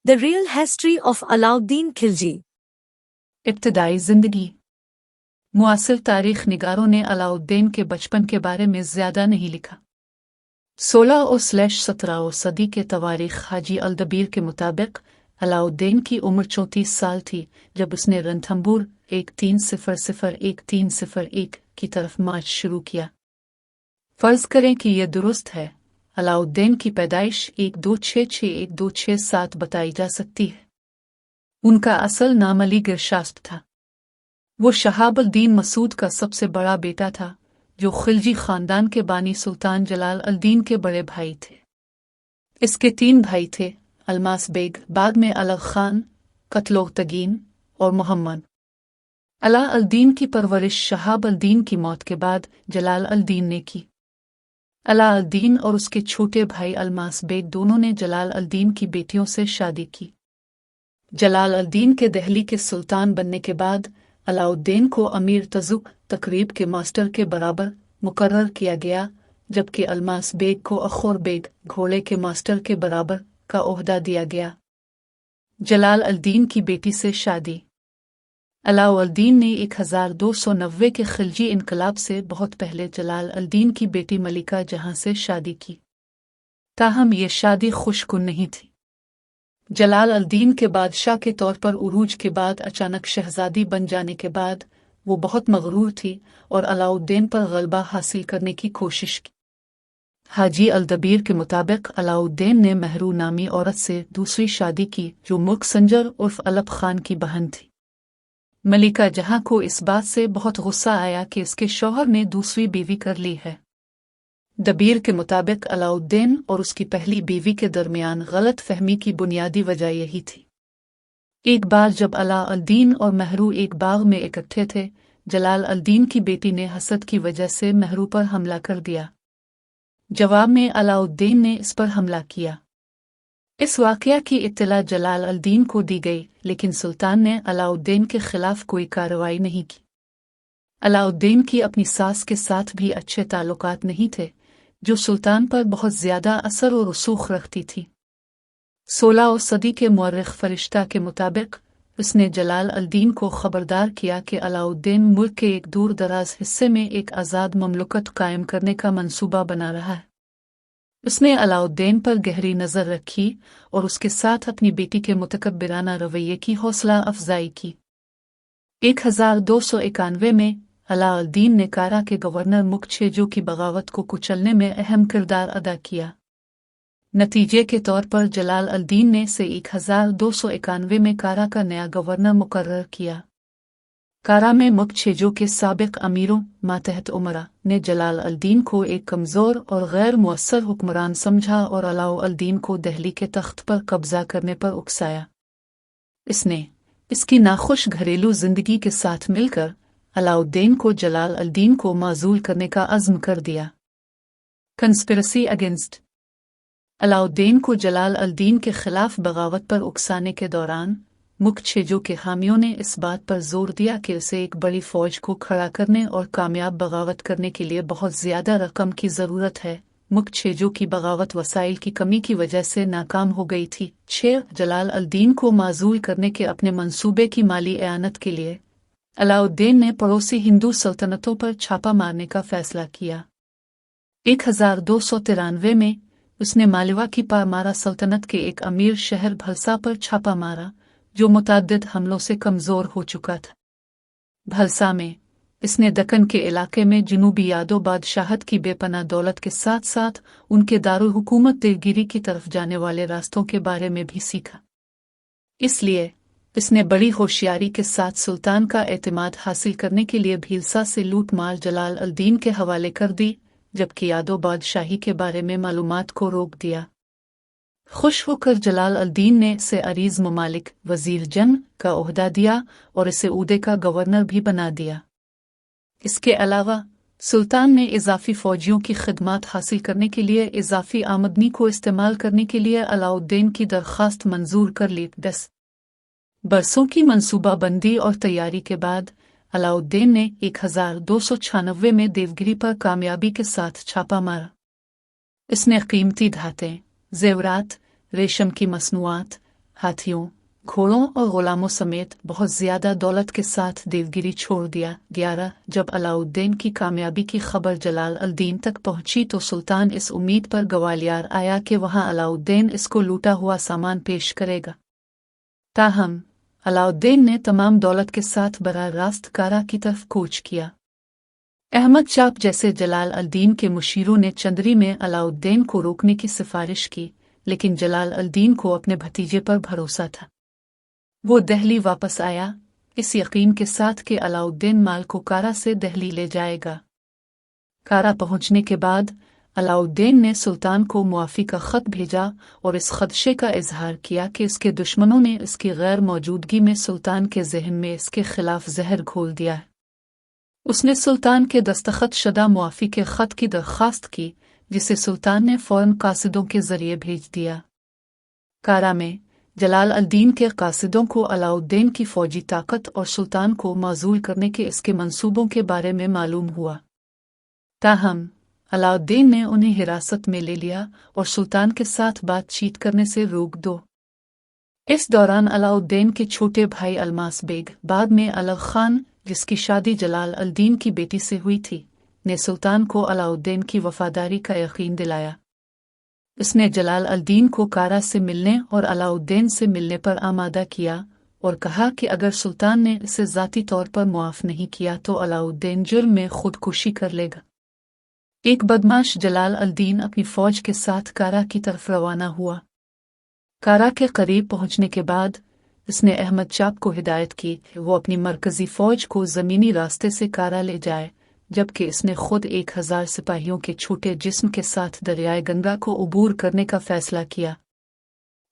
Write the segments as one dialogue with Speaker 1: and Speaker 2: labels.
Speaker 1: The real history of Alauddin Khilji.
Speaker 2: ابتدائی زندگی۔ معاصر تاریخ نگاروں نے علاؤالدین کے بچپن کے بارے میں زیادہ نہیں لکھا۔ 16 صدی کے تواریخ حاجی الدبیر کے مطابق علاؤالدین کی عمر 34 سال تھی جب اس نے رنتھمبور 1301 کی طرف مارچ شروع کیا۔ فرض کریں کہ یہ درست ہے، علاؤالدین کی پیدائش 1266-1267 بتائی جا سکتی ہے۔ ان کا اصل نام علی گرشاسپ تھا۔ وہ شہاب الدین مسعود کا سب سے بڑا بیٹا تھا، جو خلجی خاندان کے بانی سلطان جلال الدین کے بڑے بھائی تھے۔ اس کے 3 بھائی تھے، الماس بیگ، بعد میں الغ خان، قتلغ تگین اور محمد۔ علا الدین کی پرورش شہاب الدین کی موت کے بعد جلال الدین نے کی۔ علا الدین اور اس کے چھوٹے بھائی الماس بیگ دونوں نے جلال الدین کی بیٹیوں سے شادی کی۔ جلال الدین کے دہلی کے سلطان بننے کے بعد علاؤالدین کو امیر تزک تقریب کے ماسٹر کے برابر مقرر کیا گیا، جبکہ الماس بیگ کو اخور بیگ گھوڑے کے ماسٹر کے برابر کا عہدہ دیا گیا۔ جلال الدین کی بیٹی سے شادی۔ علاؤالدین نے 1290 کے خلجی انقلاب سے بہت پہلے جلال الدین کی بیٹی ملکہ جہاں سے شادی کی، تاہم یہ شادی خوش کن نہیں تھی۔ جلال الدین کے بادشاہ کے طور پر عروج کے بعد اچانک شہزادی بن جانے کے بعد وہ بہت مغرور تھی اور علاؤالدین پر غلبہ حاصل کرنے کی کوشش کی۔ حاجی الدبیر کے مطابق علاؤالدین نے مہرو نامی عورت سے دوسری شادی کی جو ملک سنجر عرف علب خان کی بہن تھی۔ ملکہ جہاں کو اس بات سے بہت غصہ آیا کہ اس کے شوہر نے دوسری بیوی کر لی ہے۔ دبیر کے مطابق علاؤالدین اور اس کی پہلی بیوی کے درمیان غلط فہمی کی بنیادی وجہ یہی تھی۔ ایک بار جب علا الدین اور مہرو ایک باغ میں اکٹھے تھے، جلال الدین کی بیٹی نے حسد کی وجہ سے مہرو پر حملہ کر دیا۔ جواب میں علاؤالدین نے اس پر حملہ کیا۔ اس واقعہ کی اطلاع جلال الدین کو دی گئی، لیکن سلطان نے علاؤالدین کے خلاف کوئی کارروائی نہیں کی۔ علاؤالدین کی اپنی ساس کے ساتھ بھی اچھے تعلقات نہیں تھے، جو سلطان پر بہت زیادہ اثر و رسوخ رکھتی تھی۔ 16 صدی کے مورخ فرشتہ کے مطابق اس نے جلال الدین کو خبردار کیا کہ علاؤالدین ملک کے ایک دور دراز حصے میں ایک آزاد مملکت قائم کرنے کا منصوبہ بنا رہا ہے۔ اس نے علاؤالدین پر گہری نظر رکھی اور اس کے ساتھ اپنی بیٹی کے متکبرانہ رویے کی حوصلہ افزائی کی۔ 1291 میں علاؤالدین نے کارا کے گورنر مکچھیجو کی بغاوت کو کچلنے میں اہم کردار ادا کیا۔ نتیجے کے طور پر جلال الدین نے سے 1291 میں کارا کا نیا گورنر مقرر کیا۔ کارا میں مکچھیجو کے سابق امیروں ماتحت عمرہ نے جلال الدین کو ایک کمزور اور غیر مؤثر حکمران سمجھا اور علاؤالدین کو دہلی کے تخت پر قبضہ کرنے پر اکسایا۔ اس نے اس کی ناخوش گھریلو زندگی کے ساتھ مل کر علاؤالدین کو جلال الدین کو معزول کرنے کا عزم کر دیا۔ کنسپریسی اگینسٹ علاؤالدین کو جلال الدین کے خلاف بغاوت پر اکسانے کے دوران مکچھیجو کے حامیوں نے اس بات پر زور دیا کہ اسے ایک بڑی فوج کو کھڑا کرنے اور کامیاب بغاوت کرنے کے لیے بہت زیادہ رقم کی ضرورت ہے۔ مکچھیجو کی بغاوت وسائل کی کمی کی وجہ سے ناکام ہو گئی تھی۔ جلال الدین کو معزول کرنے کے اپنے منصوبے کی مالی اعانت کے لیے علاؤالدین نے پڑوسی ہندو سلطنتوں پر چھاپا مارنے کا فیصلہ کیا۔ 1293 میں اس نے مالوا کی پارمارا سلطنت کے ایک امیر شہر بھلسا پر چھاپا مارا، جو متعدد حملوں سے کمزور ہو چکا تھا۔ بھلسا میں اس نے دکن کے علاقے میں جنوبی یادو بادشاہت کی بے پناہ دولت کے ساتھ ساتھ ان کے دارالحکومت دلگیری کی طرف جانے والے راستوں کے بارے میں بھی سیکھا۔ اس لیے اس نے بڑی ہوشیاری کے ساتھ سلطان کا اعتماد حاصل کرنے کے لیے بھیلسا سے لوٹ مار جلال الدین کے حوالے کر دی، جبکہ یادو بادشاہی کے بارے میں معلومات کو روک دیا۔ خوش ہو کر جلال الدین نے اسے عریض ممالک وزیر جنگ کا عہدہ دیا اور اسے عہدے کا گورنر بھی بنا دیا۔ اس کے علاوہ سلطان نے اضافی فوجیوں کی خدمات حاصل کرنے کے لیے اضافی آمدنی کو استعمال کرنے کے لیے علاؤالدین کی درخواست منظور کر لی۔ 10 برسوں کی منصوبہ بندی اور تیاری کے بعد علاؤالدین نے 1296 میں دیوگری پر کامیابی کے ساتھ چھاپا مارا۔ اس نے قیمتی دھاتیں، زیورات، ریشم کی مصنوعات، हाथियों, घोड़ों और गुलामों समेत बहुत ज्यादा दौलत के साथ देवगिरी छोड़ दिया। 11 जब अलाउद्दीन की कामयाबी की खबर जलाल अल दीन तक पहुंची तो सुल्तान इस उम्मीद पर ग्वालियर आया कि वहां अलाउद्दीन इसको लूटा हुआ सामान पेश करेगा। ताहम अलाउद्दीन ने तमाम दौलत के साथ बराह रास्त कारा की तरफ कूच किया। अहमद चाप जैसे जलाल अल दीन के मुशीरों ने चंदरी में अलाउद्दीन को रोकने की सिफारिश की, लेकिन जलाल अल दीन को अपने भतीजे पर भरोसा था। वो दिल्ली वापस आया, इस यकीन के साथ कि अलाउद्दीन माल को कारा से दिल्ली ले जाएगा। कारा पहुंचने के बाद अलाउद्दीन ने सुल्तान को मुआफ़ी का ख़त भेजा और इस खदशे का इजहार किया कि इसके दुश्मनों ने इसकी गैर मौजूदगी में सुल्तान के जहन में इसके खिलाफ जहर घोल दिया है। उसने सुल्तान के दस्तखत शुदा मुआफ़ी के ख़त की दरख्वास्त की, जिसे सुल्तान ने फ़ौरन कासिदों के ज़रिए भेज दिया। कारा में जलाल अल दीन के कासिदों को अलाउद्दीन की फ़ौजी ताकत और सुल्तान को माज़ूल करने के इसके मंसूबों के बारे में मालूम हुआ। ताहम अलाउद्दीन ने उन्हें हिरासत में ले लिया और सुल्तान के साथ बातचीत करने से रोक दो। इस दौरान अलाउद्दीन के छोटे भाई अलमास बेग, बाद में अलग खान, जिसकी शादी जलाल अल दीन की बेटी से हुई थी, ने सुल्तान को अलाउद्दीन की वफादारी का यकीन दिलाया। उसने जलाल अल दीन को कारा से मिलने और अलाउद्दीन से मिलने पर आमादा किया और कहा कि अगर सुल्तान ने इसे ज़ाती तौर पर मुआफ़ नहीं किया तो अलाउद्दीन जुर्म में खुदकुशी कर लेगा। एक बदमाश जलाल अल दीन अपनी फ़ौज के साथ कारा की तरफ रवाना हुआ। कारा के करीब पहुंचने के बाद उसने अहमद चाप को हिदायत की कि वो अपनी मरकज़ी फ़ौज को ज़मीनी रास्ते से कारा ले जाए, जबकि इसने खुद 1000 सिपाहियों के छोटे जिस्म के साथ दरियाए गंगा को उबूर करने का फैसला किया।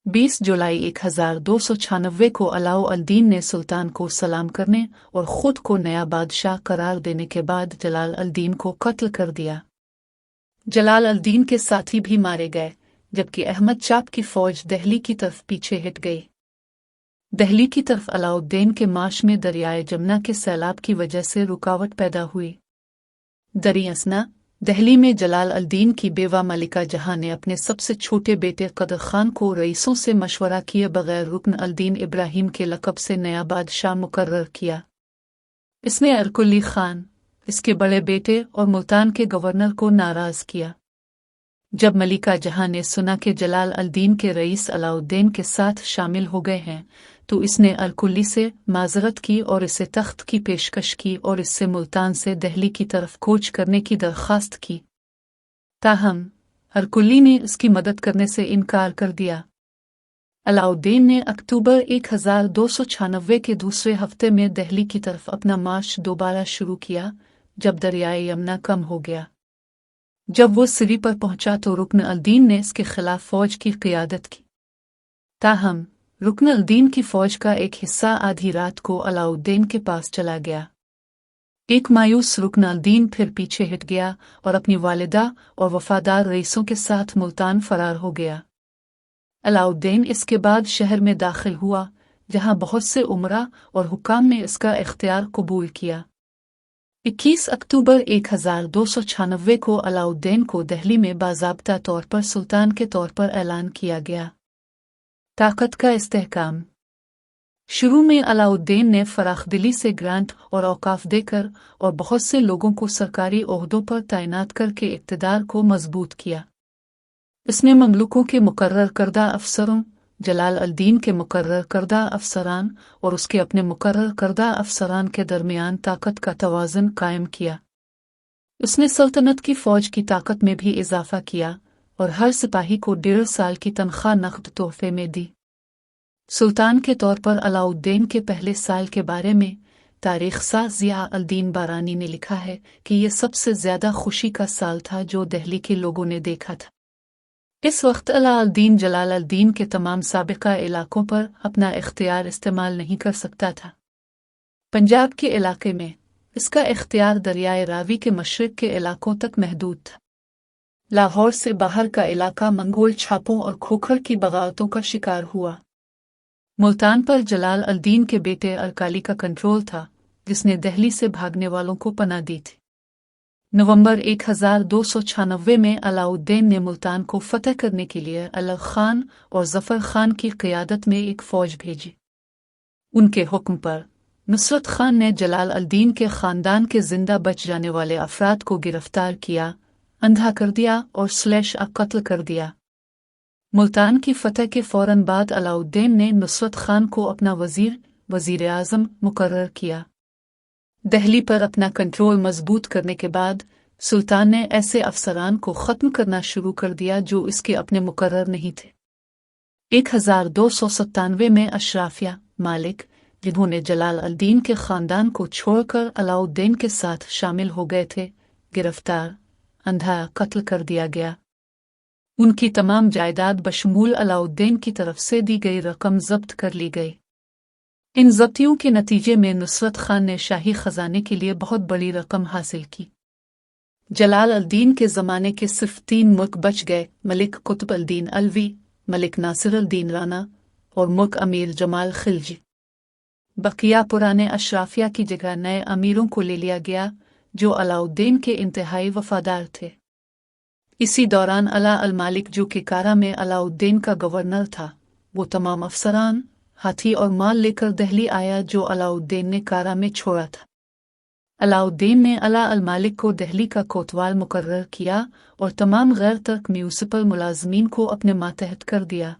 Speaker 2: 20 जुलाई 1296 को अलाउ अल दीन ने सुल्तान को सलाम करने और ख़ुद को नया बादशाह करार देने के बाद जलाल अल दीन को कत्ल कर दिया। जलाल अल दीन के साथी भी मारे गए, जबकि अहमद चाप की फ़ौज दिल्ली की तरफ पीछे हट गई। दिल्ली की तरफ अलाउद्दीन के मार्च में दरियाए जमुना के सैलाब की वजह से रुकावट पैदा हुई। दरियासना दिल्ली में जलाल अल दीन की बेवा मलिका जहां ने अपने सबसे छोटे बेटे कदर खान को रईसों से मशवरा किए बगैर रुकन अल दीन इब्राहिम के लक़ब से नया बादशाह मुकर्रर किया। इसने अरकुल्ली खान, इसके बड़े बेटे और मुल्तान के गवर्नर को नाराज़ किया। जब मलिका जहां ने सुना कि जलाल अल दीन के रईस अलाउद्दीन के साथ शामिल हो गए हैं, तो इसने अरकुल्ली से माज़रत की और इसे तख्त की पेशकश की और इससे मुल्तान से दिल्ली की तरफ कूच करने की दरख्वास्त की। ताहम अरकुल्ली ने इसकी मदद करने से इनकार कर दिया। अलाउद्दीन ने अक्टूबर 1296 के दूसरे हफ्ते में दिल्ली की तरफ अपना मार्च दोबारा शुरू किया, जब दरियाए यमुना कम हो गया। जब वो सिरी पर पहुंचा तो रुकन अल दीन ने इसके खिलाफ फौज की क़ियादत की। ताहम रुकन अल दीन की फौज का एक हिस्सा आधी रात को अलाउद्दीन के पास चला गया। एक मायूस रुकन अल दीन फिर पीछे हट गया और अपनी वालिदा और वफादार रईसों के साथ मुल्तान फरार हो गया। अलाउद्दीन इसके बाद शहर में दाखिल हुआ, जहां बहुत से उमरा और हुकाम ने इसका इख्तियार कबूल किया। 21 अक्टूबर 1296 को अलाउद्दीन को दिल्ली में बाज़ाब्ता तौर पर सुल्तान के तौर पर ऐलान किया गया। ताकत का इस्तेहकाम। शुरू में अलाउद्दीन ने फराखदिली से ग्रांट और औकाफ देकर और बहुत से लोगों को सरकारी ओहदों पर तैनात करके इक़्तिदार को मजबूत किया। इसने ममलूकों के मुकर्रर करदा अफसरों, जलाल अल दीन के मुकर्रर करदा अफसरान और उसके अपने मुकर्रर करदा अफसरान के दरमियान ताकत का तवाज़ुन कायम किया। उसने सल्तनत की फ़ौज की ताकत में भी इजाफ़ा किया और हर सिपाही को 1.5 साल की तनख्वाह नक़द तोहफे में दी। सुल्तान के तौर पर अलाउद्दीन के पहले साल के बारे में तारीख़साज़ ज़िया अल दीन बारानी ने लिखा है कि यह सबसे ज़्यादा खुशी का साल था जो दिल्ली के लोगों ने देखा था। इस वक्त अलाउद्दीन जलाल अल दीन के तमाम साबिक़ा इलाकों पर अपना इख्तियार इस्तेमाल नहीं कर सकता था। पंजाब के इलाके में इसका इख्तियार दरियाए रावी के मशरिक़ के इलाकों तक महदूद था। लाहौर से बाहर का इलाका मंगोल छापों और खोखर की बगावतों का शिकार हुआ। मुल्तान पर जलाल अल दीन के बेटे अरकाली का कंट्रोल था, जिसने दिल्ली से भागने वालों को पनाह दी थी। नवंबर 1296 में अलाउद्दीन ने मुल्तान को फतह करने के लिए अलग खान और जफर खान की क़ियादत में एक फ़ौज भेजी। उनके हुक्म पर नुसरत खान ने जलाल अल-दीन के ख़ानदान के जिंदा बच जाने वाले अफराद को गिरफ्तार किया, अंधा कर दिया और कत्ल कर दिया। मुल्तान की फतह के फ़ौरन बाद अलाउद्दीन ने नुसरत खान को अपना वज़ीर आज़म मुकर्रर किया। दिल्ली पर अपना कंट्रोल मजबूत करने के बाद सुल्तान ने ऐसे अफसरान को ख़त्म करना शुरू कर दिया जो इसके अपने मुकर्रर नहीं थे। 1297 में अशराफिया मालिक, जिन्होंने जलाल अल-दीन के ख़ानदान को छोड़कर अलाउद्दीन के साथ शामिल हो गए थे, गिरफ्तार, अंधा कत्ल कर दिया गया। उनकी तमाम जायदाद बशमूल अलाउद्दीन की तरफ से दी गई रकम जब्त कर ली गई। इन जब्तियों के नतीजे में नुसरत खान ने शाही खजाने के लिए बहुत बड़ी रकम हासिल की। जलाल अल-दीन के ज़माने के सिर्फ 3 मुल्क बच गए: मलिक कुतुब अल-दीन अलवी, मलिक नासिर अल-दीन राना और मुल्क अमीर जमाल खिलजी। बकिया पुराने अशराफिया की जगह नए अमीरों को ले लिया गया जो अलाउद्दीन के इंतहाई वफादार थे। इसी दौरान अला अल-मालिक, जो कि कारा में अलाउद्दीन का गवर्नर था, वो तमाम अफसरान, हाथी और माल लेकर दिल्ली आया जो अलाउद्दीन ने कारा में छोड़ा था। अलाउद्दीन ने अला अल-मालिक को दिल्ली का कोतवाल मुकर्रर किया और तमाम गैर तर्क म्यूनिसिपल मुलाजमीन को अपने मातहत कर दिया।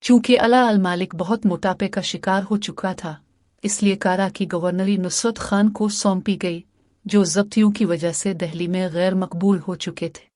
Speaker 2: चूंकि अला अल-मालिक बहुत मोटापे का शिकार हो चुका था, इसलिए कारा की गवर्नरी नुसरत खान को सौंपी गई, जो जब्तियों की वजह से दिल्ली में गैर मकबूल हो चुके थे।